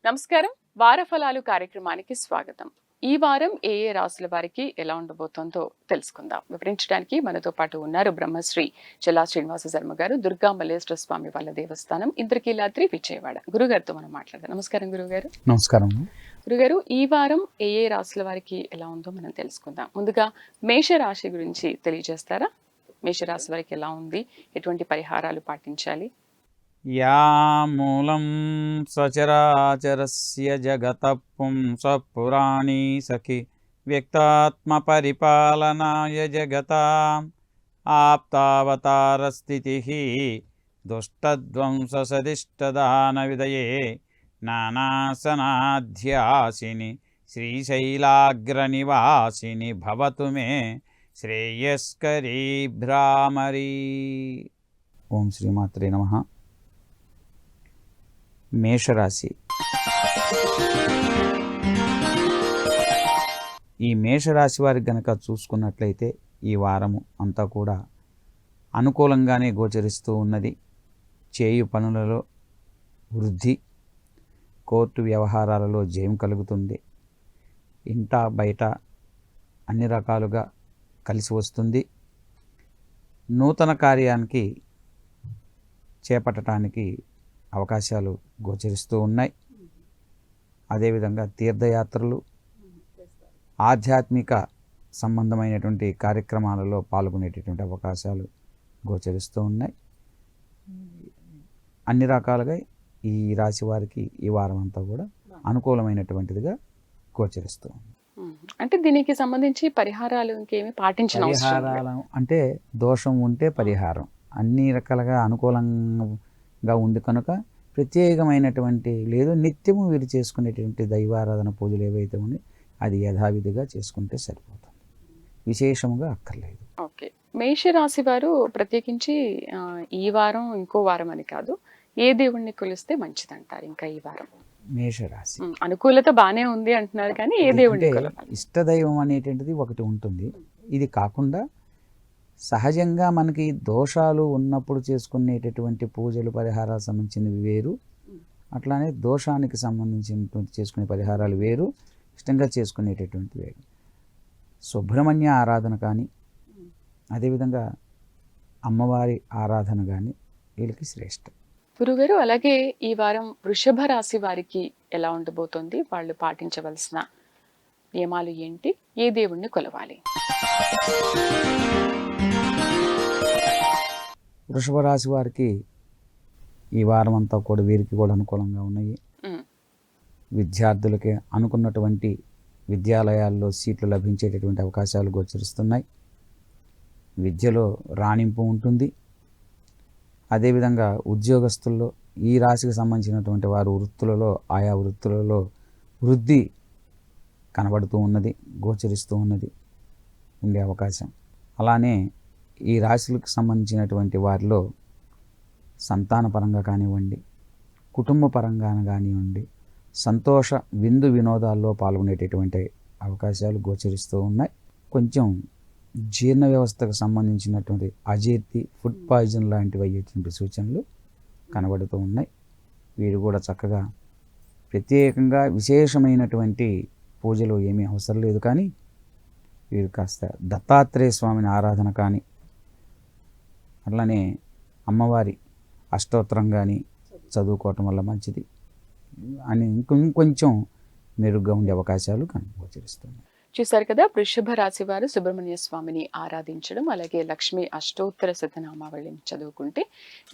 నమస్కారం. వార ఫలాలు కార్యక్రమానికి స్వాగతం. ఈ వారం ఏ ఏ రాశుల వారికి ఎలా ఉండబోతోందో తెలుసుకుందాం. వివరించడానికి మనతో పాటు ఉన్నారు బ్రహ్మశ్రీ చల్లా శ్రీనివాస శర్మ గారు, దుర్గా మల్లేశ్వర స్వామి వాళ్ళ దేవస్థానం, ఇంద్రకీలాద్రి, విజయవాడ. గురుగారితో మనం మాట్లాడదాం. నమస్కారం గురుగారు. నమస్కారం. గురుగారు, ఈ వారం ఏ ఏ రాశుల వారికి ఎలా ఉందో మనం తెలుసుకుందాం. ముందుగా మేష రాశి గురించి తెలియజేస్తారా? మేషరాశి వారికి ఎలా ఉంది, ఎటువంటి పరిహారాలు పాటించాలి? యా మూలం సచరాచరస్య జగతః పుంసః పురాణీ సఖి వ్యక్తాత్మ పరిపాలనాయ జగతాం ఆప్తావతారస్థితిః దుష్టధ్వంససదిష్టదాన విదయే నానాసనాధ్యాసిని శ్రీశైలాగ్రనివాసిని భవతు మే శ్రేయస్కరీ భ్రామరీ. ఓం శ్రీమాత్రే నమః. మేషరాశి. ఈ మేషరాశి వారికి గనక చూసుకున్నట్లయితే ఈ వారము అంతా కూడా అనుకూలంగానే గోచరిస్తూ ఉన్నది. చేయు పనులలో వృద్ధి, కోర్టు వ్యవహారాలలో జయం కలుగుతుంది. ఇంట బయట అన్ని రకాలుగా కలిసి వస్తుంది. నూతన కార్యానికి చేపట్టడానికి అవకాశాలు గోచరిస్తూ ఉన్నాయి. అదేవిధంగా తీర్థయాత్రలు, ఆధ్యాత్మిక సంబంధమైనటువంటి కార్యక్రమాలలో పాల్గొనేటటువంటి అవకాశాలు గోచరిస్తూ ఉన్నాయి. అన్ని రకాలుగా ఈ రాశి వారికి ఈ వారం అంతా కూడా అనుకూలమైనటువంటిదిగా గోచరిస్తూ ఉంది. అంటే దీనికి సంబంధించి పరిహారాలు ఇంకేమి పాటించిన పరిహారాలు అంటే దోషం ఉంటే పరిహారం, అన్ని రకాలుగా అనుకూలంగా ఉంది కనుక ప్రత్యేకమైనటువంటి లేదు, నిత్యము వీరు చేసుకునేటువంటి దైవారాధన పూజలు ఏవైతే ఉన్నాయో అది యథావిధిగా చేసుకుంటే సరిపోతుంది, విశేషముగా అక్కర్లేదు. ఓకే. మేషరాశి వారు ప్రత్యేకించి ఈ వారం ఇంకో వారం అని కాదు, ఏ దేవుణ్ణి కొలిస్తే మంచిదంటారు? ఇంకా ఈ వారం మేషరాశి అనుకూలత బానే ఉంది అంటున్నారు, కానీ ఏ దేవుణ్ణి కొలవాలి? ఇష్టదైవం అనేటువంటిది ఒకటి ఉంటుంది. ఇది కాకుండా సహజంగా మనకి దోషాలు ఉన్నప్పుడు చేసుకునేటటువంటి పూజలు పరిహారాలు సంబంధించినవి వేరు, అట్లానే దోషానికి సంబంధించినటువంటి చేసుకునే పరిహారాలు వేరు, ఇష్టంగా చేసుకునేటటువంటి వేరు. సుబ్రహ్మణ్య ఆరాధన కానీ అదేవిధంగా అమ్మవారి ఆరాధన కానీ వీళ్ళకి శ్రేష్టం. గురుగారు, అలాగే ఈ వారం వృషభ రాశి వారికి ఎలా ఉండబోతోంది? వాళ్ళు పాటించవలసిన నియమాలు ఏంటి? ఏ దేవుణ్ణి కొలవాలి? వృషభ రాశి వారికి ఈ వారం అంతా కూడా వీరికి కూడా అనుకూలంగా ఉన్నాయి. విద్యార్థులకి అనుకున్నటువంటి విద్యాలయాల్లో సీట్లు లభించేటటువంటి అవకాశాలు గోచరిస్తున్నాయి. విద్యలో రాణింపు ఉంటుంది. అదేవిధంగా ఉద్యోగస్తుల్లో ఈ రాశికి సంబంధించినటువంటి వారు వృత్తులలో ఆయా వృత్తులలో వృద్ధి కనబడుతూ ఉన్నది, గోచరిస్తూ ఉన్నది, ఉండే అవకాశం. అలానే ఈ రాశులకు సంబంధించినటువంటి వారిలో సంతానపరంగా కానివ్వండి, కుటుంబ పరంగా కానివ్వండి, సంతోష విందు వినోదాల్లో పాల్గొనేటటువంటి అవకాశాలు గోచరిస్తూ ఉన్నాయి. కొంచెం జీర్ణ వ్యవస్థకు సంబంధించినటువంటి అజీర్తి, ఫుడ్ పాయిజన్ లాంటివి అయ్యేటువంటి సూచనలు కనబడుతూ ఉన్నాయి. వీరు కూడా చక్కగా ప్రత్యేకంగా విశేషమైనటువంటి పూజలు ఏమీ అవసరం లేదు, కానీ వీరు కాస్త దత్తాత్రేయ స్వామిని ఆరాధన కానీ అట్లానే అమ్మవారి అష్టోత్తరం కానీ చదువుకోవటం వల్ల మంచిది అని ఇంకొంచెం మెరుగ్గా ఉండే అవకాశాలు గోచరిస్తున్నాయి. చూశారు కదా, వృషభ రాశి వారు సుబ్రహ్మణ్య స్వామిని ఆరాధించడం, అలాగే లక్ష్మీ అష్టోత్తర శతనామావళిని చదువుకుంటే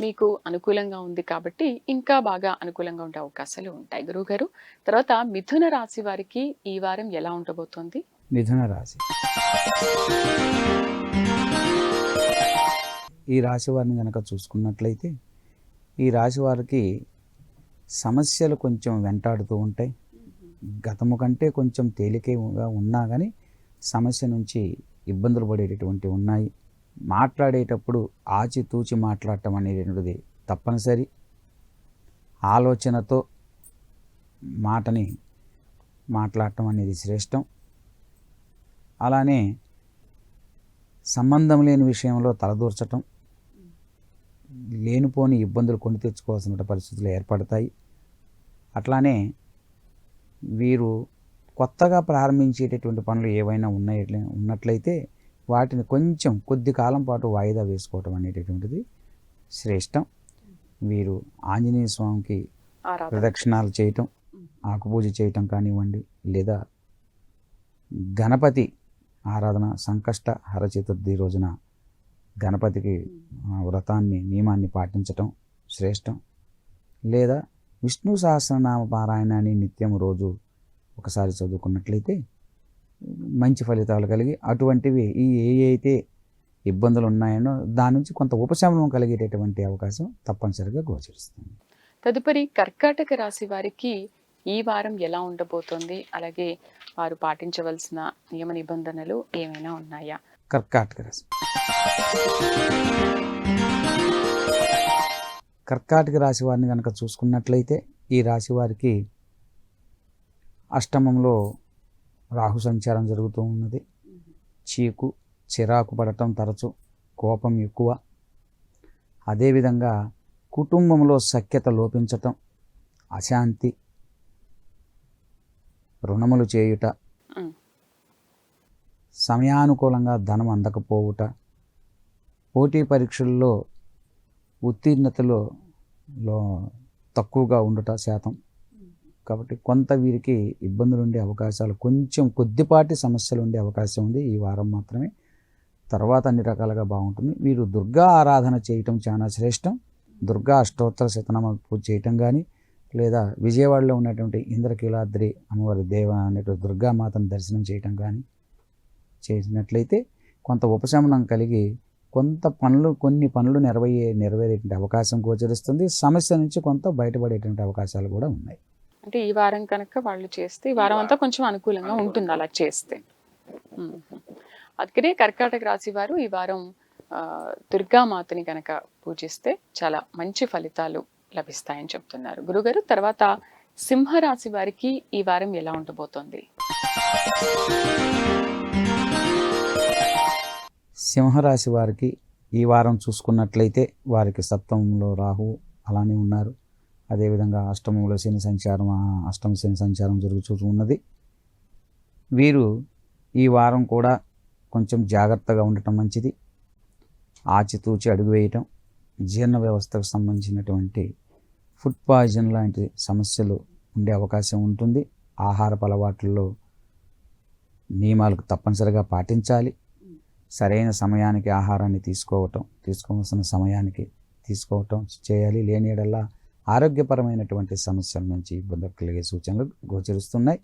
మీకు అనుకూలంగా ఉంది కాబట్టి ఇంకా బాగా అనుకూలంగా ఉండే అవకాశాలు ఉంటాయి. గురువుగారు, తర్వాత మిథున రాశి వారికి ఈ వారం ఎలా ఉండబోతోంది? మిథున రాశి. ఈ రాశి వారిని కనుక చూసుకున్నట్లయితే ఈ రాశి వారికి సమస్యలు కొంచెం వెంటాడుతూ ఉంటాయి. గతము కంటే కొంచెం తేలికగా ఉన్నా కానీ సమస్య నుంచి ఇబ్బందులు పడేటటువంటి ఉన్నాయి. మాట్లాడేటప్పుడు ఆచితూచి మాట్లాడటం అనేటువంటిది తప్పనిసరి. ఆలోచనతో మాటని మాట్లాడటం అనేది శ్రేష్టం. అలానే సంబంధం లేని విషయంలో తలదూర్చటం, లేనిపోని ఇబ్బందులు కొని తెచ్చుకోవాల్సిన పరిస్థితులు ఏర్పడతాయి. అట్లానే వీరు కొత్తగా ప్రారంభించేటటువంటి పనులు ఏవైనా ఉన్నట్లయితే వాటిని కొంచెం కొద్ది కాలం పాటు వాయిదా వేసుకోవటం అనేటటువంటిది శ్రేష్టం. వీరు ఆంజనేయ స్వామికి ప్రదక్షిణాలు చేయటం, ఆకుపూజ చేయటం కానివ్వండి, లేదా గణపతి ఆరాధన, సంకష్ట హర చతుర్థి రోజున గణపతికి వ్రతాన్ని నియమాన్ని పాటించటం శ్రేష్టం. లేదా విష్ణు సహస్రనామ పారాయణాన్ని నిత్యం రోజు ఒకసారి చదువుకున్నట్లయితే మంచి ఫలితాలు కలిగి అటువంటివి ఏ అయితే ఇబ్బందులు ఉన్నాయో దాని నుంచి కొంత ఉపశమనం కలిగేటటువంటి అవకాశం తప్పనిసరిగా గోచరిస్తుంది. తదుపరి కర్కాటక రాశి వారికి ఈ వారం ఎలా ఉండబోతోంది, అలాగే వారు పాటించవలసిన నియమ నిబంధనలు ఏమైనా ఉన్నాయా? కర్కాటక రాశి. కర్కాటక రాశి వారిని కనుక చూసుకున్నట్లయితే ఈ రాశి వారికి అష్టమంలో రాహు సంచారం జరుగుతూ ఉన్నది. చీకు చిరాకు పడటం తరచు, కోపం ఎక్కువ, అదేవిధంగా కుటుంబంలో సఖ్యత లోపించటం, అశాంతి, రుణములు చేయుట, సమయానుకూలంగా ధనం అందకపోవుట, పోటీ పరీక్షల్లో ఉత్తీర్ణతలో తక్కువగా ఉండుట శాతం. కాబట్టి కొంత వీరికి ఇబ్బందులు ఉండే అవకాశాలు, కొంచెం కొద్దిపాటి సమస్యలు ఉండే అవకాశం ఉంది ఈ వారం మాత్రమే. తర్వాత అన్ని రకాలుగా బాగుంటుంది. వీరు దుర్గా ఆరాధన చేయటం చాలా శ్రేష్టం. దుర్గా అష్టోత్తర శతనామ పూజ చేయటం కానీ, లేదా విజయవాడలో ఉన్నటువంటి ఇంద్రకీలాద్రి అమ్మవారి దేవ అనేటువంటి దుర్గామాతను దర్శనం చేయటం కానీ చేసినట్లయితే కొంత ఉపశమనం కలిగి కొన్ని పనులు నెరవేరేటువంటి అవకాశం గోచరిస్తుంది. సమస్య నుంచి కొంత బయటపడేటువంటి అవకాశాలు కూడా ఉన్నాయి. అంటే ఈ వారం కనుక వాళ్ళు చేస్తే ఈ వారం అంతా కొంచెం అనుకూలంగా ఉంటుంది అలా చేస్తే. అందుకనే కర్కాటక రాశి వారు ఈ వారం దుర్గామాతని కనుక పూజిస్తే చాలా మంచి ఫలితాలు లభిస్తాయని చెప్తున్నారు గురుగారు. తర్వాత సింహరాశి వారికి ఈ వారం ఎలా ఉండబోతోంది? సింహరాశి వారికి ఈ వారం చూసుకున్నట్లయితే వారికి సప్తమంలో రాహు అలానే ఉన్నారు. అదేవిధంగా అష్టమంలో శని సంచారం, అష్టమ శని సంచారం జరుగుతూ ఉన్నది. వీరు ఈ వారం కూడా కొంచెం జాగ్రత్తగా ఉండటం మంచిది. ఆచితూచి అడుగు వేయటం, జీర్ణ వ్యవస్థకు సంబంధించినటువంటి ఫుడ్ పాయిజన్ లాంటి సమస్యలు ఉండే అవకాశం ఉంటుంది. ఆహారపు అలవాట్లలో నియమాలకు తప్పనిసరిగా పాటించాలి. సరైన సమయానికి ఆహారాన్ని తీసుకోవాల్సిన సమయానికి తీసుకోవటం చేయాలి. లేని యెడల ఆరోగ్యపరమైనటువంటి సమస్యల నుంచి ఇబ్బందులు కలిగే సూచనలు గోచరిస్తున్నాయి.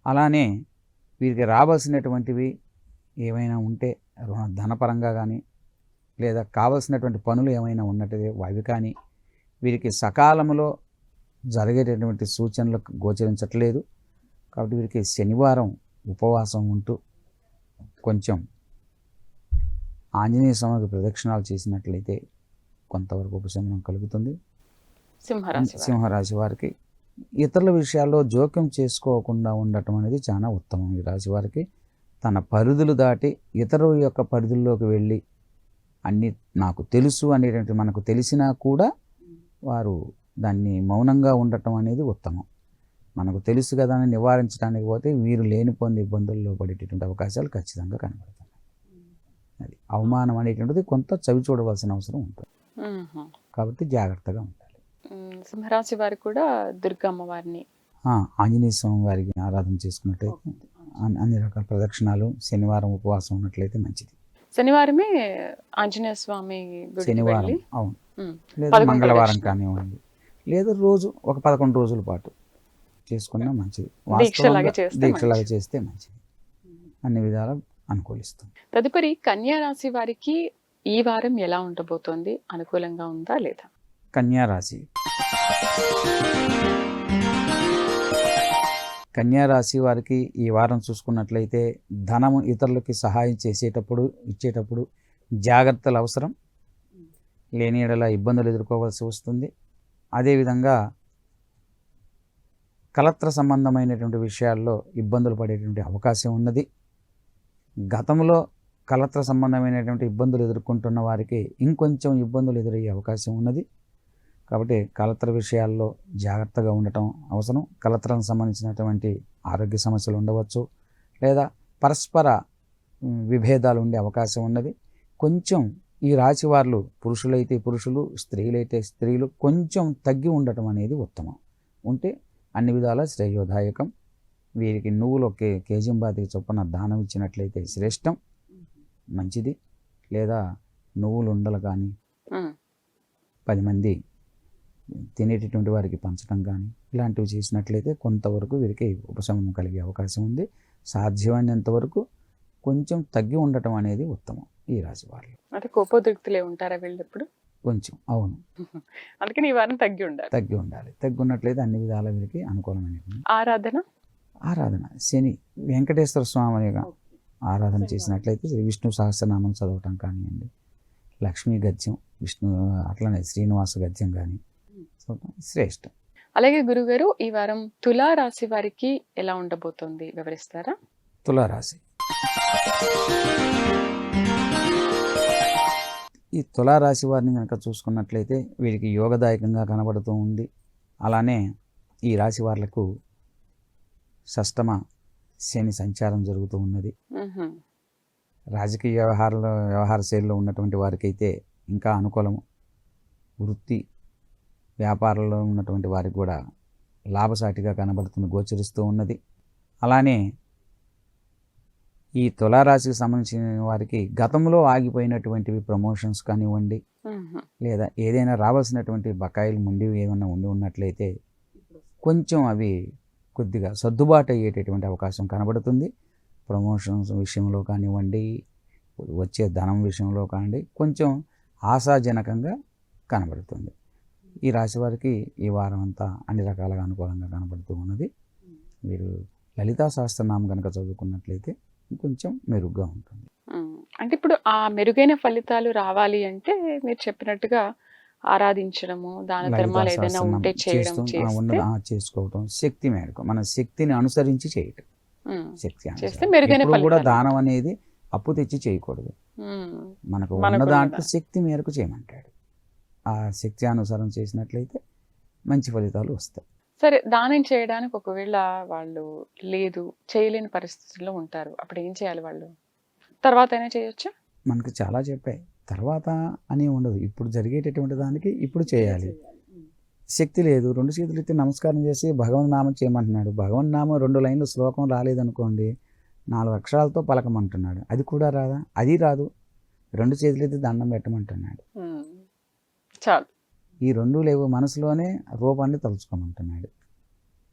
అలానే వీరికి రావాల్సినటువంటివి ఏమైనా ఉంటే ధనపరంగా కానీ, లేదా కావలసినటువంటి పనులు ఏమైనా ఉన్నట్టు అవి కానీ వీరికి సకాలంలో జరిగేటటువంటి సూచనలు గోచరించట్లేదు. కాబట్టి వీరికి శనివారం ఉపవాసం ఉంటూ కొంచెం ఆంజనేయ స్వామికి ప్రదక్షిణాలు చేసినట్లయితే కొంతవరకు ఉపశమనం కలుగుతుంది. సింహరాశి వారికి ఇతరుల విషయాల్లో జోక్యం చేసుకోకుండా ఉండటం అనేది చాలా ఉత్తమం. ఈ రాశి వారికి తన పరిధులు దాటి ఇతరుల యొక్క పరిధుల్లోకి వెళ్ళి అన్నీ నాకు తెలుసు అనేటువంటి మనకు తెలిసినా కూడా వారు దాన్ని మౌనంగా ఉండటం అనేది ఉత్తమం. మనకు తెలుసు కదా అని నివారించడానికి పోతే వీరు లేనిపోని ఇబ్బందుల్లో పడేటటువంటి అవకాశాలు ఖచ్చితంగా కనబడుతున్నాయి. అది అవమానం అనేటువంటిది కొంత చవి చూడవలసిన అవసరం ఉంటుంది. కాబట్టి జాగ్రత్తగా ఉండాలి. సింహరాశి వారు కూడా దుర్గా అమ్మవారిని, ఆంజనేయ స్వామి వారికి ఆరాధన చేసుకున్నట్లయితే, అన్ని రకాల ప్రదక్షిణాలు, శనివారం ఉపవాసం ఉన్నట్లయితే మంచిది. శనివారమే ఆంజనేయ స్వామి శనివారం అవును, లేదా మంగళవారం కానివ్వండి, లేదా రోజు ఒక 11 రోజుల పాటు చేసుకున్నా మంచిది. దీక్షలాగా చేస్తే మంచిది. అన్ని విధాలు అనుకూలిస్తుంది. తదుపరి కన్యా రాశి వారికి ఈ వారం ఎలా ఉండబోతోంది? అనుకూలంగా ఉందా లేదా? కన్యా రాశి వారికి ఈ వారం చూసుకున్నట్లయితే ధనము ఇతరులకి సహాయం ఇచ్చేటప్పుడు జాగ్రత్తలు అవసరం. లేని యెడల ఇబ్బందులు ఎదుర్కోవాల్సి వస్తుంది. అదేవిధంగా కలత్ర సంబంధమైనటువంటి విషయాల్లో ఇబ్బందులు పడేటువంటి అవకాశం ఉన్నది. గతంలో కలత్ర సంబంధమైనటువంటి ఇబ్బందులు ఎదుర్కొంటున్న వారికి ఇంకొంచెం ఇబ్బందులు ఎదురయ్యే అవకాశం ఉన్నది. కాబట్టి కలత్ర విషయాల్లో జాగ్రత్తగా ఉండటం అవసరం. కలత్రకు సంబంధించినటువంటి ఆరోగ్య సమస్యలు ఉండవచ్చు, లేదా పరస్పర విభేదాలు ఉండే అవకాశం ఉన్నది. కొంచెం ఈ రాశి వాళ్ళు, పురుషులైతే పురుషులు, స్త్రీలైతే స్త్రీలు కొంచెం తగ్గి ఉండటం అనేది ఉత్తమం. ఉంటే అన్ని విధాల శ్రేయోదాయకం. వీరికి నువ్వులు ఒక కేజీంబాతికి చొప్పున దానం ఇచ్చినట్లయితే శ్రేష్టం, మంచిది. లేదా నువ్వులు ఉండలు కానీ 10 మంది తినేటటువంటి వారికి పంచడం కానీ ఇలాంటివి చేసినట్లయితే కొంతవరకు వీరికి ఉపశమనం కలిగే అవకాశం ఉంది. సాధ్యమైనంత వరకు కొంచెం తగ్గి ఉండటం అనేది ఉత్తమం ఈ రాశి వాళ్ళు. అంటే కోపోద్రిక్తులే ఉంటారా వీళ్ళు ఎప్పుడు? కొంచెం, అవును. అందుకని ఈ వారం తగ్గి ఉండాలి. తగ్గి ఉన్నట్లయితే అన్ని విధాల వీరికి అనుకూలమైనటువంటి ఆరాధన శని వెంకటేశ్వర స్వామి ఆరాధన చేసినట్లయితే శ్రీ విష్ణు సహస్రనామం చదవటం కానివ్వండి, లక్ష్మీ గద్యం, విష్ణు అట్లనే శ్రీనివాస గద్యం కానీ చదవటం శ్రేష్టం. అలాగే గురుగారు, ఈ వారం తులా రాశి వారికి ఎలా ఉండబోతోంది వివరిస్తారా? తులారాశి, ఈ తులారాశి వారిని కనుక చూసుకున్నట్లయితే వీరికి యోగదాయకంగా కనబడుతూ ఉంది. అలానే ఈ రాశి వాళ్లకు షష్టమ శని సంచారం జరుగుతూ ఉన్నది. రాజకీయ వ్యవహార శైలిలో ఉన్నటువంటి వారికైతే ఇంకా అనుకూలము. వృత్తి వ్యాపారంలో ఉన్నటువంటి వారికి కూడా లాభసాటిగా కనబడుతుంది, గోచరిస్తూ ఉన్నది. అలానే ఈ తులారాశికి సంబంధించిన వారికి గతంలో ఆగిపోయినటువంటివి ప్రమోషన్స్ కానివ్వండి, లేదా ఏదైనా రావాల్సినటువంటి బకాయిలు ఏమైనా ఉండి ఉన్నట్లయితే కొంచెం అవి కొద్దిగా సర్దుబాటు అయ్యేటటువంటి అవకాశం కనబడుతుంది. ప్రమోషన్స్ విషయంలో కానివ్వండి, వచ్చే ధనం విషయంలో కానివ్వండి, కొంచెం ఆశాజనకంగా కనబడుతుంది. ఈ రాశి వారికి ఈ వారం అంతా అన్ని రకాలుగా అనుకూలంగా కనబడుతూ ఉన్నది. మీరు లలితా సహస్రనామం కనుక చదువుకున్నట్లయితే కొంచెం మెరుగ్గా ఉంటుంది. అంటే ఇప్పుడు ఆ మెరుగైన ఫలితాలు రావాలి అంటే మీరు చెప్పినట్టుగా ఆరాధించడము, దాన ధర్మాలు ఏదైనా ఉంటే చేయడం, చేసుకోవటం, శక్తి మేరకు మన శక్తిని అనుసరించి చేయటం. శక్తి చేస్తే మెరుగైన ఫలితాలు కూడా దానం అనేది అప్పు తెచ్చి చేయకూడదు. మనకు ఉన్న దాంట్లో శక్తి మేరకు చేయమంటాడు. ఆ శక్తి అనుసారం చేసినట్లయితే మంచి ఫలితాలు వస్తాయి. సరే, దానం చేయడానికి ఒకవేళ వాళ్ళు లేదు, చేయలేని పరిస్థితుల్లో ఉంటారు, అప్పుడు ఏం చేయాలి వాళ్ళు? తర్వాత అయినా చేయొచ్చా? మనకు చాలా చెప్పాయి, తర్వాత అని ఉండదు. ఇప్పుడు జరిగేటటువంటి దానికి ఇప్పుడు చేయాలి. శక్తి లేదు, 2 చేతులు ఎత్తి నమస్కారం చేసి భగవన్ నామం చేయమంటున్నాడు. భగవన్ నామం 2 లైన్లు శ్లోకం రాలేదనుకోండి, 4 అక్షరాలతో పలకమంటున్నాడు. అది కూడా రాదా? అది రాదు, 2 చేతులు ఎత్తి దండం పెట్టమంటున్నాడు. చాలు. ఈ 2 లేవు, మనసులోనే రూపాన్ని తలుచుకోమంటున్నాడు.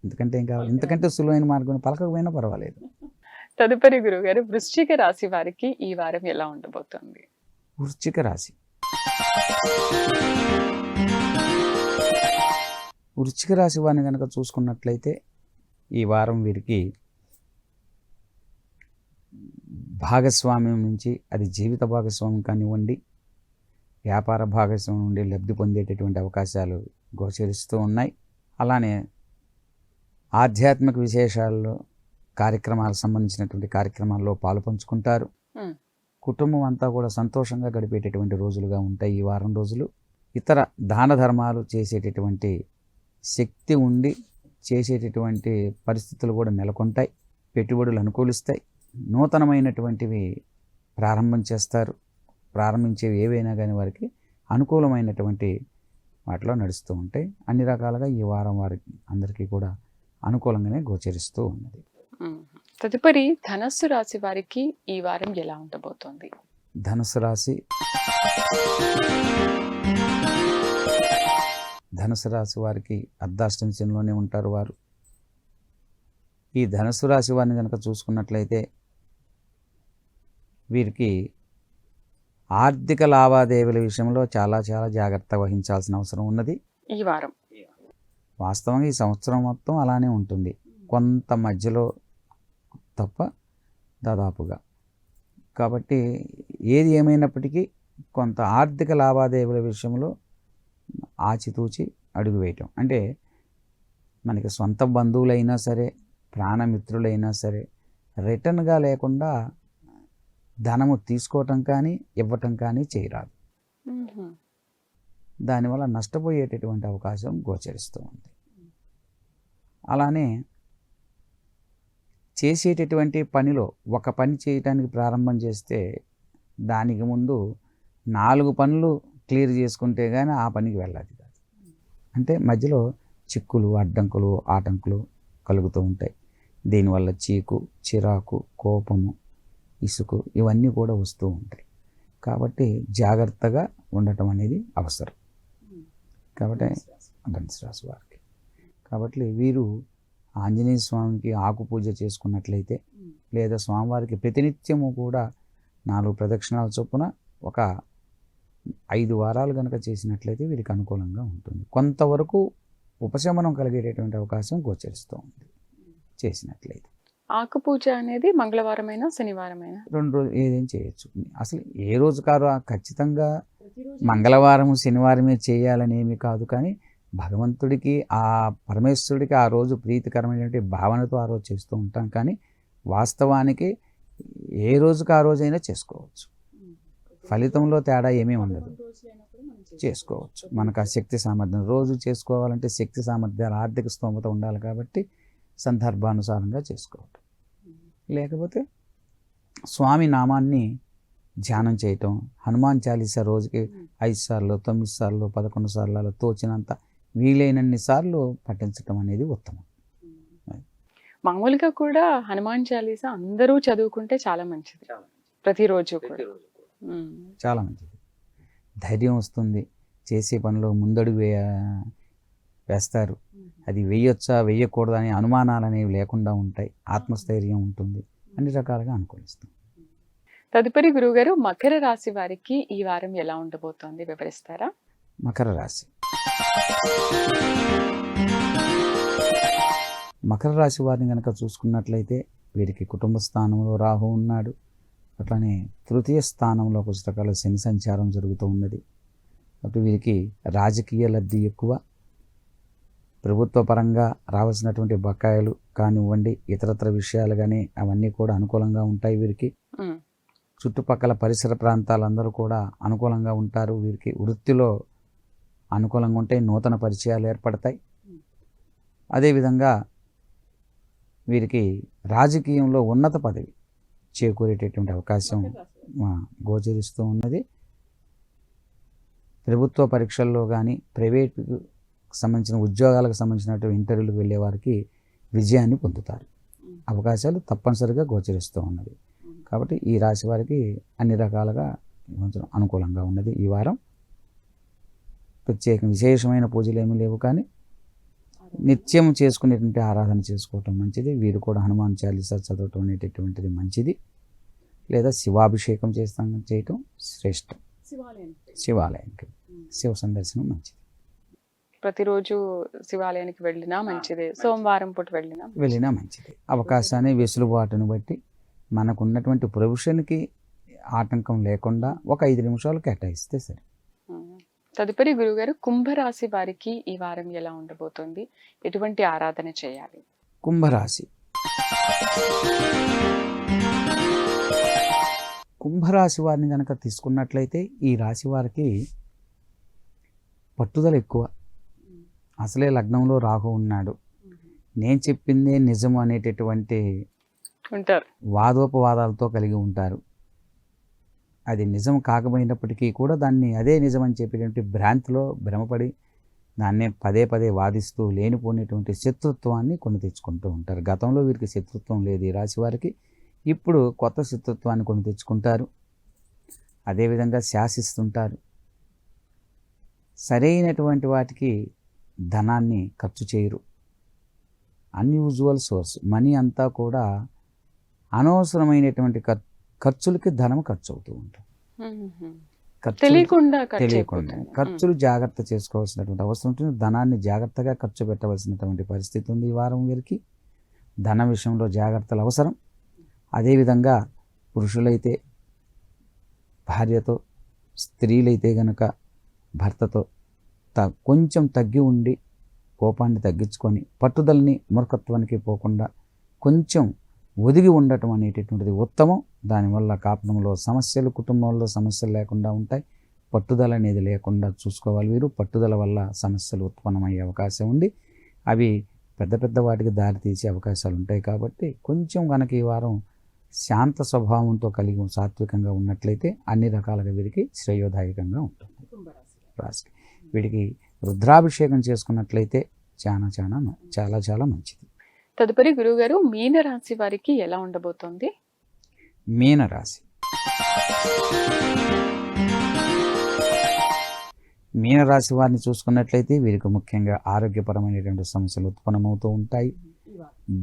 ఎందుకంటే ఏం కావాలి? ఇంతకంటే సులువైన మార్గం పలకపోయినా పర్వాలేదు. తదుపరి గురుగారు, వృశ్చిక రాశి వారికి ఈ వారం ఎలా ఉండబోతుంది? వృశ్చిక రాశి, వృశ్చిక రాశి వారిని కనుక చూసుకున్నట్లయితే ఈ వారం వీరికి భాగస్వామ్యం నుంచి, అది జీవిత భాగస్వామ్యం కానివ్వండి, వ్యాపార భాగస్వామ్యం నుండి లబ్ధి పొందేటటువంటి అవకాశాలు గోచరిస్తూ ఉన్నాయి. అలానే ఆధ్యాత్మిక విశేషాల్లో కార్యక్రమాలకు సంబంధించినటువంటి కార్యక్రమాల్లో పాలు పంచుకుంటారు. కుటుంబం అంతా కూడా సంతోషంగా గడిపేటటువంటి రోజులుగా ఉంటాయి ఈ వారం రోజులు. ఇతర దాన ధర్మాలు చేసేటటువంటి శక్తి ఉండి చేసేటటువంటి పరిస్థితులు కూడా నెలకొంటాయి. పెట్టుబడులు అనుకూలిస్తాయి. నూతనమైనటువంటివి ప్రారంభం చేస్తారు. ప్రారంభించేవి ఏవైనా కానీ వారికి అనుకూలమైనటువంటి వాటిలో నడుస్తూ ఉంటాయి. అన్ని రకాలుగా ఈ వారం వారికి అందరికీ కూడా అనుకూలంగానే గోచరిస్తూ ఉన్నది. తదుపరి ధనస్సు రాశి వారికి ఈ వారం ఎలా ఉండబోతోంది? ధనుసు రాశి, ధనుసు రాశి వారికి అర్ధాష్టమి శనిలోనే ఉంటారు వారు. ఈ ధనుసు రాశి వారిని కనుక చూసుకున్నట్లయితే వీరికి ఆర్థిక లావాదేవీల విషయంలో చాలా చాలా జాగ్రత్త వహించాల్సిన అవసరం ఉన్నది ఈ వారం. వాస్తవంగా ఈ సంవత్సరం మొత్తం అలానే ఉంటుంది, కొంత మధ్యలో తప్ప దాదాపుగా. కాబట్టి ఏది ఏమైనప్పటికీ కొంత ఆర్థిక లావాదేవీల విషయంలో ఆచితూచి అడుగు వేయటం. అంటే మనకి సొంత బంధువులైనా సరే, ప్రాణమిత్రులైనా సరే, రిటర్న్గా లేకుండా ధనము తీసుకోవటం కానీ ఇవ్వటం కానీ చేయరాదు. దానివల్ల నష్టపోయేటటువంటి అవకాశం గోచరిస్తూ ఉంది. అలానే చేసేటటువంటి పనిలో ఒక పని చేయటానికి ప్రారంభం చేస్తే దానికి ముందు 4 పనులు క్లియర్ చేసుకుంటే కానీ ఆ పనికి వెళ్ళాలి కాదు. అంటే మధ్యలో చిక్కులు, అడ్డంకులు, ఆటంకులు కలుగుతూ ఉంటాయి. దీనివల్ల చీకు, చిరాకు, కోపము, ఇసుకు ఇవన్నీ కూడా వస్తూ ఉంటాయి. కాబట్టి జాగ్రత్తగా ఉండటం అనేది అవసరం. కాబట్టి ధనుసు రాశి వారికి కాబట్టి వీరు ఆంజనేయ స్వామికి ఆకు పూజ చేసుకున్నట్లయితే లేదా స్వామివారికి ప్రతినిత్యము కూడా 4 ప్రదక్షిణాల చొప్పున ఒక 5 వారాలు కనుక చేసినట్లయితే వీరికి అనుకూలంగా ఉంటుంది. కొంతవరకు ఉపశమనం కలిగేటటువంటి అవకాశం గోచరిస్తూ ఉంది చేసినట్లయితే. ఆకు పూజ అనేది మంగళవారమైనా శనివారమైనా 2 రోజులు ఏదేం చేయొచ్చు. అసలు ఏ రోజు కాదు ఖచ్చితంగా మంగళవారం శనివారమే చేయాలని ఏమీ కాదు. కానీ భగవంతుడికి ఆ పరమేశ్వరుడికి ఆ రోజు ప్రీతికరమైనటువంటి భావనతో ఆ రోజు చేస్తూ ఉంటాం. కానీ వాస్తవానికి ఏ రోజుకి ఆ రోజైనా చేసుకోవచ్చు. ఫలితంలో తేడా ఏమీ ఉండదు, చేసుకోవచ్చు. మనకు ఆ శక్తి సామర్థ్యం రోజు చేసుకోవాలంటే శక్తి సామర్థ్యాలు ఆర్థిక స్తోమత ఉండాలి. కాబట్టి సందర్భానుసారంగా చేసుకోవటం, లేకపోతే స్వామి నామాన్ని ధ్యానం చేయటం, హనుమాన్ చాలీసా రోజుకి 5 సార్లు 9 సార్లు 11 సార్లు అలా తోచినంత వీలైనన్ని సార్లు పఠించటం అనేది ఉత్తమం. మామూలుగా కూడా హనుమాన్ చాలీసా అందరూ చదువుకుంటే చాలా మంచిది. ప్రతిరోజు కూడా చాలా మంచిది. ధైర్యం వస్తుంది, చేసే పనిలో ముందడుగు వేస్తారు. అది వేయొచ్చా వేయకూడదు అనే అనుమానాలు అనేవి లేకుండా ఉంటాయి. ఆత్మస్థైర్యం ఉంటుంది, అన్ని రకాలుగా అనుకూలిస్తుంది. తదుపరి గురువుగారు మకర రాశి వారికి ఈ వారం ఎలా ఉండబోతోంది వివరిస్తారా? మకర రాశి మకర రాశి వారిని కనుక చూసుకున్నట్లయితే వీరికి కుటుంబ స్థానంలో రాహు ఉన్నాడు. అట్లానే తృతీయ స్థానంలో పుస్తకాలు శని సంచారం జరుగుతూ ఉన్నది. కాబట్టి వీరికి రాజకీయ లబ్ధి ఎక్కువ. ప్రభుత్వ పరంగా రావాల్సినటువంటి బకాయిలు కానివ్వండి, ఇతరత్ర విషయాలు కానీ అవన్నీ కూడా అనుకూలంగా ఉంటాయి వీరికి. చుట్టుపక్కల పరిసర ప్రాంతాలందరూ కూడా అనుకూలంగా ఉంటారు. వీరికి వృత్తిలో అనుకూలంగా ఉంటాయి, నూతన పరిచయాలు ఏర్పడతాయి. అదేవిధంగా వీరికి రాజకీయంలో ఉన్నత పదవి చేకూరేటటువంటి అవకాశం గోచరిస్తూ ఉన్నది. ప్రభుత్వ పరీక్షల్లో కానీ ప్రైవేట్కు సంబంధించిన ఉద్యోగాలకు సంబంధించినటువంటి ఇంటర్వ్యూలకు వెళ్ళే వారికి విజయాన్ని పొందుతారు. అవకాశాలు తప్పనిసరిగా గోచరిస్తూ ఉన్నది. కాబట్టి ఈ రాశి వారికి అన్ని రకాలుగా కొంచెం అనుకూలంగా ఉన్నది. ఈ వారం ప్రత్యేక విశేషమైన పూజలు ఏమీ లేవు, కానీ నిత్యం చేసుకునేటువంటి ఆరాధన చేసుకోవటం మంచిది. వీరు కూడా హనుమాన్ చాలీసా చదవటం అనేటటువంటిది మంచిది, లేదా శివాభిషేకం చేయటం శ్రేష్టం. శివాలయానికి శివ సందర్శనం మంచిది. ప్రతిరోజు శివాలయానికి వెళ్ళినా మంచిది, సోమవారం పూట వెళ్ళినా మంచిది. అవకాశాన్ని వెసులుబాటును బట్టి మనకున్నటువంటి ప్రొఫెషన్కి ఆటంకం లేకుండా ఒక 5 నిమిషాలు కేటాయిస్తే సరే. తదుపరి గురుగారు కుంభరాశి వారికి ఈ వారం ఎలా ఉండబోతుంది, ఎటువంటి ఆరాధన చేయాలి? కుంభరాశి వారిని కనుక తీసుకున్నట్లయితే ఈ రాశి వారికి పట్టుదల ఎక్కువ. అసలే లగ్నంలో రాహు ఉన్నాడు, నేను చెప్పిందే నిజం అనేటటువంటి ఉంటారు, వాదోపవాదాలతో కలిగి ఉంటారు. అది నిజం కాకపోయినప్పటికీ కూడా దాన్ని అదే నిజం అని చెప్పేటువంటి భ్రాంతిలో భ్రమపడి దాన్నే పదే పదే వాదిస్తూ లేనిపోయినటువంటి శత్రుత్వాన్ని కొని తెచ్చుకుంటూ ఉంటారు. గతంలో వీరికి శత్రుత్వం లేదు ఈ రాశి వారికి, ఇప్పుడు కొత్త శత్రుత్వాన్ని కొని తెచ్చుకుంటారు. అదేవిధంగా శాసిస్తుంటారు. సరైనటువంటి వాటికి ధనాన్ని ఖర్చు చేయరు. అన్యూజువల్ సోర్స్ మనీ అంతా కూడా అనవసరమైనటువంటి ఖర్చులకి ధనం ఖర్చు అవుతూ ఉంటుంది. తెలియకుండా ఖర్చులు జాగ్రత్త చేసుకోవాల్సినటువంటి అవసరం ఉంటుంది. ధనాన్ని జాగ్రత్తగా ఖర్చు పెట్టవలసినటువంటి పరిస్థితి ఉంది ఈ వారం వీరికి. ధన విషయంలో జాగ్రత్తలు అవసరం. అదేవిధంగా పురుషులైతే భార్యతో, స్త్రీలైతే గనక భర్తతో కొంచెం తగ్గి ఉండి కోపాన్ని తగ్గించుకొని పట్టుదలని మూర్ఖత్వానికి పోకుండా కొంచెం ఒదిగి ఉండటం అనేటటువంటిది ఉత్తమం. దానివల్ల కాపురంలో సమస్యలు, కుటుంబంలో సమస్యలు లేకుండా ఉంటాయి. పట్టుదల అనేది లేకుండా చూసుకోవాలి. వీరు పట్టుదల వల్ల సమస్యలు ఉత్పన్నమయ్యే అవకాశం ఉంది. అవి పెద్ద పెద్ద వాటికి దారితీసే అవకాశాలు ఉంటాయి. కాబట్టి కొంచెం కనుక ఈ వారం శాంత స్వభావంతో కలిగి సాత్వికంగా ఉన్నట్లయితే అన్ని రకాలుగా వీరికి శ్రేయోదాయకంగా ఉంటుంది. రాశికి వీడికి రుద్రాభిషేకం చేసుకున్నట్లయితే చాలా మంచిది. తదుపరి గురువుగారు మీన రాశి వారికి ఎలా ఉండబోతోంది? మీనరాశి మీనరాశి వారిని చూసుకున్నట్లయితే వీరికి ముఖ్యంగా ఆరోగ్యపరమైనటువంటి సమస్యలు ఉత్పన్నమవుతూ ఉంటాయి.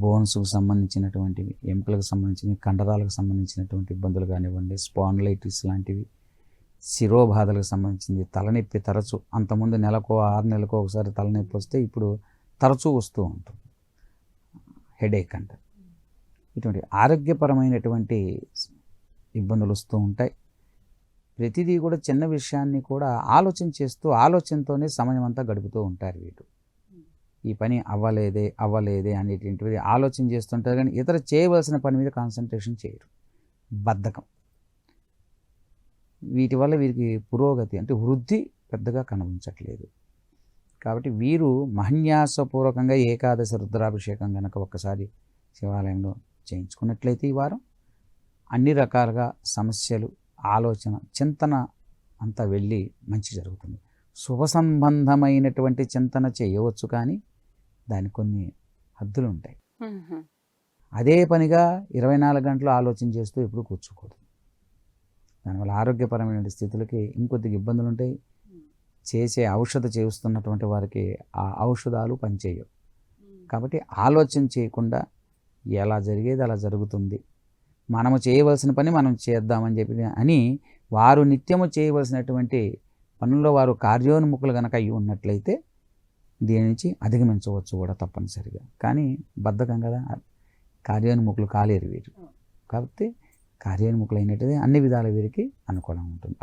బోన్స్కు సంబంధించినటువంటివి, ఎముకలకు సంబంధించినవి, కండరాలకు సంబంధించినటువంటి ఇబ్బందులు కానివ్వండి, స్పాండిలైటిస్ లాంటివి, శిరోబాధలకు సంబంధించింది, తలనొప్పి తరచు, అంతకుముందు నెలకో 6 నెలలకో ఒకసారి తలనొప్పి వస్తే ఇప్పుడు తరచూ వస్తూ ఉంటుంది, హెడేక్ అంట. ఇటువంటి ఆరోగ్యపరమైనటువంటి ఇబ్బందులు వస్తూ ఉంటాయి. ప్రతిదీ కూడా చిన్న విషయాన్ని కూడా ఆలోచనతోనే సమయం అంతా గడుపుతూ ఉంటారు వీరు. ఈ పని అవ్వలేదే అనేటువంటిది ఆలోచన చేస్తుంటారు, కానీ ఇతర చేయవలసిన పని మీద కాన్సన్ట్రేషన్ చేయరు. బద్ధకం. వీటి వల్ల వీరికి పురోగతి అంటే వృద్ధి పెద్దగా కనిపించట్లేదు. కాబట్టి వీరు మహన్యాసపూర్వకంగా ఏకాదశి రుద్రాభిషేకం కనుక ఒక్కసారి శివాలయంలో చేయించుకున్నట్లయితే ఈ వారం అన్ని రకాలుగా సమస్యలు, ఆలోచన, చింతన అంతా వెళ్ళి మంచి జరుగుతుంది. శుభ సంబంధమైనటువంటి చింతన చేయవచ్చు, కానీ దానికి కొన్ని హద్దులు ఉంటాయి. అదే పనిగా 24 గంటలు ఆలోచన చేస్తూ ఎప్పుడు కూర్చోకూడదు. దానివల్ల ఆరోగ్యపరమైన స్థితులకి ఇంకొద్దిగా ఇబ్బందులు ఉంటాయి. చేస్తున్నటువంటి వారికి ఆ ఔషధాలు పనిచేయవు. కాబట్టి ఆలోచన చేయకుండా ఎలా జరిగేది అలా జరుగుతుంది, మనము చేయవలసిన పని మనం చేద్దామని చెప్పి అని వారు నిత్యము చేయవలసినటువంటి పనుల్లో వారు కార్యోన్ముఖులు కనుక అయ్యి ఉన్నట్లయితే దీని నుంచి అధిగమించవచ్చు కూడా తప్పనిసరిగా. కానీ బద్ధకం కదా, కార్యోన్ముఖులు కాలేరు వీరు. కాబట్టి కార్యోన్ముఖులైనట్టుగా అన్ని విధాల వీరికి అనుకూలంగా ఉంటుంది.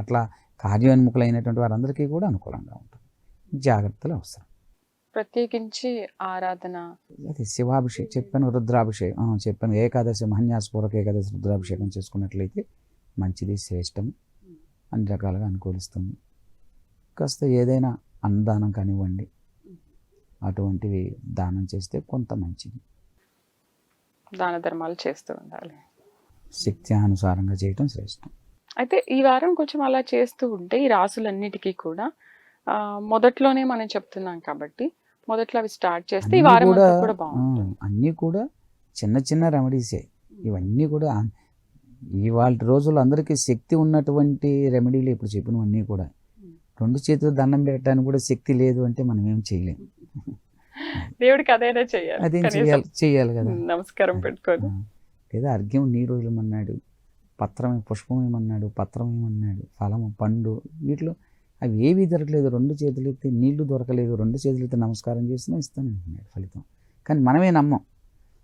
అట్లా కార్యోన్ముఖులైనటువంటి వారందరికీ కూడా అనుకూలంగా ఉంటుంది. జాగ్రత్తలు అవసరం. ప్రత్యేకించి ఆరాధన, అది శివాభిషేకం చెప్పాను, రుద్రాభిషేకం చెప్పాను, ఏకాదశి మహన్యాసపూర్వక ఏకాదశి రుద్రాభిషేకం చేసుకున్నట్లయితే మంచిది, శ్రేష్టం, అన్ని రకాలుగా అనుకూలిస్తుంది. కాస్త ఏదైనా అన్నదానం కానివ్వండి, అటువంటివి దానం చేస్తే కొంత మంచిది. దాన ధర్మాలు చేస్తూ ఉండాలి, శక్త్యానుసారంగా చేయటం శ్రేష్టం. అయితే ఈ వారం కొంచెం అలా చేస్తూ ఉంటే ఈ రాసులన్నిటికీ కూడా మొదట్లోనే మనం చెప్తున్నాం కాబట్టి మొదట్లో అవి స్టార్ట్ చేస్తే ఈ వారం కూడా బాగుంటుంది. అన్నీ కూడా చిన్న చిన్న రెమెడీసే ఇవన్నీ కూడా. ఇవాళ రోజుల్లో అందరికీ శక్తి ఉన్నటువంటి రెమెడీలు ఇప్పుడు చెప్పినవన్నీ కూడా. 2 చేతులు దండం పెట్టడానికి కూడా శక్తి లేదు అంటే మనం ఏం చేయలేము. దేవుడికి అదైనా చేయాలి, అదేం చేయాలి కదా. నమస్కారం పెట్టుకోవాలి. లేదా అర్ఘ్యం నీరు ఏమన్నాడు, పుష్పం ఏమన్నాడు, పత్రం ఏమన్నాడు, ఫలము, పండు, వీటిలో అవి ఏవి దొరకలేదు. 2 చేతులు ఎత్తి నీళ్లు దొరకలేదు, 2 చేతులు ఎత్తి నమస్కారం చేసినా ఇస్తాను అంటున్నాడు ఫలితం. కానీ మనమే నమ్మం.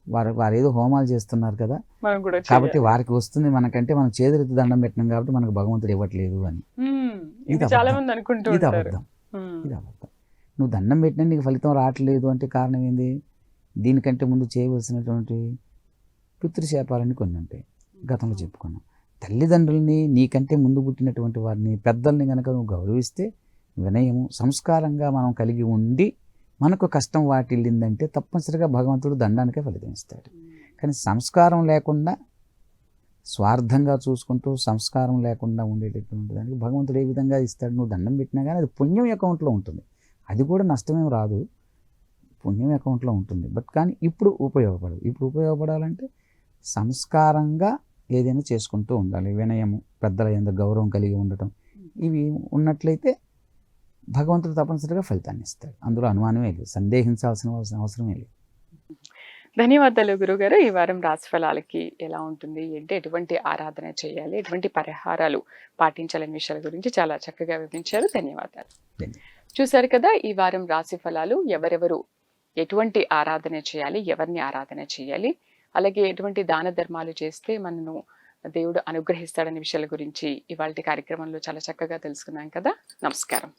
వారు ఏదో హోమాలు చేస్తున్నారు కదా కాబట్టి వారికి వస్తుంది, మనకంటే మనం చేతులెత్తి దండం పెట్టినాం కాబట్టి మనకు భగవంతుడు ఇవ్వట్లేదు అని. ఇది అబద్ధం. నువ్వు దండం పెట్టినా నీకు ఫలితం రావట్లేదు అంటే కారణం ఏంది? దీనికంటే ముందు చేయవలసినటువంటి పితృశాపాలని కొన్ని ఉంటాయి, గతంలో చెప్పుకున్నాం. తల్లిదండ్రుల్ని, నీకంటే ముందు పుట్టినటువంటి వారిని, పెద్దల్ని కనుక నువ్వు గౌరవిస్తే, వినయము, సంస్కారంగా మనం కలిగి ఉండి మనకు కష్టం వాటిల్లిందంటే తప్పనిసరిగా భగవంతుడు దండానికే ఫలితం ఇస్తాడు. కానీ సంస్కారం లేకుండా, స్వార్థంగా చూసుకుంటూ సంస్కారం లేకుండా ఉండేటటువంటి దానికి భగవంతుడు ఏ విధంగా ఇస్తాడు? నువ్వు దండం పెట్టినా కానీ అది పుణ్యం అకౌంట్లో ఉంటుంది. అది కూడా నష్టమేం రాదు, పుణ్యం అకౌంట్లో ఉంటుంది. బట్ కానీ ఇప్పుడు ఉపయోగపడదు. ఇప్పుడు ఉపయోగపడాలంటే సంస్కారంగా ఏదైనా చేసుకుంటూ ఉండాలి. వినయము, పెద్దల యందు గౌరవం కలిగి ఉండటం, ఇవి ఉన్నట్లయితే భగవంతుడు తప్పనిసరిగా ఫలితాన్ని ఇస్తాడు. అందులో అనుమానమే లేదు, సందేహించాల్సిన అవసరమే లేదు. ధన్యవాదాలు గురుగారు. ఈ వారం రాశి ఫలాలకి ఎలా ఉంటుంది, ఏంటి, ఎటువంటి ఆరాధన చేయాలి, ఎటువంటి పరిహారాలు పాటించాలనే విషయాల గురించి చాలా చక్కగా వివరించారు. ధన్యవాదాలు. చూశారు కదా ఈ వారం రాశి ఫలాలు. ఎవరెవరు ఎటువంటి ఆరాధన చేయాలి, ఎవరిని ఆరాధన చేయాలి, అలాగే ఎటువంటి దాన ధర్మాలు చేస్తే మనను దేవుడు అనుగ్రహిస్తాడనే విషయాల గురించి ఇవాళ కార్యక్రమంలో చాలా చక్కగా తెలుసుకున్నాం కదా. నమస్కారం.